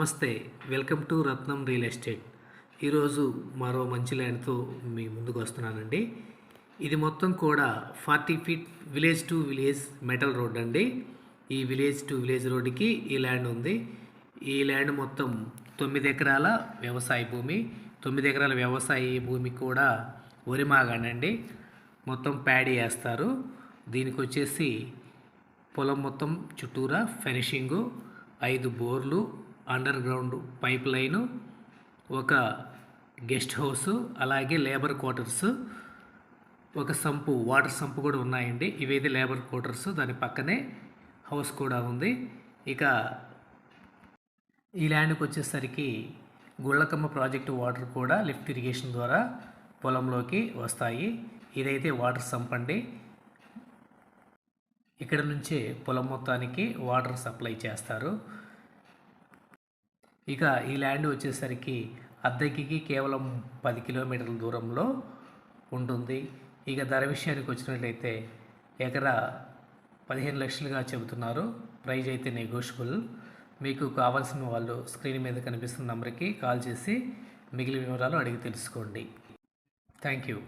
నమస్తే, welcome to Ratnam real estate. ఈరోజు మరో మంచి ల్యాండ్తో మీ ముందుకు వస్తున్నానండి. ఇది మొత్తం కూడా 40 feet village to village metal road అండి. ఈ విలేజ్ టు విలేజ్ రోడ్డుకి ఈ ల్యాండ్ ఉంది. ఈ ల్యాండ్ మొత్తం 9 ఎకరాల వ్యవసాయ భూమి. 9 ఎకరాల వ్యవసాయ భూమి కూడా వరి మాగానండి. మొత్తం ప్యాడీ వేస్తారు. దీనికి వచ్చేసి పొలం మొత్తం చుట్టూరా ఫినిషింగు, 5 బోర్లు, అండర్ గ్రౌండ్ పైప్ లైను, ఒక గెస్ట్ హౌసు, అలాగే లేబర్ క్వార్టర్స్, ఒక సంపు, వాటర్ సంపు కూడా ఉన్నాయండి. ఇవైతే లేబర్ క్వార్టర్స్, దాని పక్కనే హౌస్ కూడా ఉంది. ఇక ఈ ల్యాండ్కి వచ్చేసరికి గుళ్ళకమ్మ ప్రాజెక్టు వాటర్ కూడా లిఫ్ట్ ఇరిగేషన్ ద్వారా పొలంలోకి వస్తాయి. ఇదైతే వాటర్ సంప్ అండి. ఇక్కడ నుంచే పొలం మొత్తానికి వాటర్ సప్లై చేస్తారు. ఇక ఈ ల్యాండ్ వచ్చేసరికి అద్దెకి కేవలం 10 కిలోమీటర్ల దూరంలో ఉంటుంది. ఇక ధర విషయానికి వచ్చినట్లయితే ఎకరా 15 లక్షలుగా చెబుతున్నారు. ప్రైజ్ అయితే నెగోషియబుల్. మీకు కావాల్సిన వాళ్ళు స్క్రీన్ మీద కనిపిస్తున్న నెంబర్కి కాల్ చేసి మిగిలిన వివరాలు అడిగి తెలుసుకోండి. Thank you.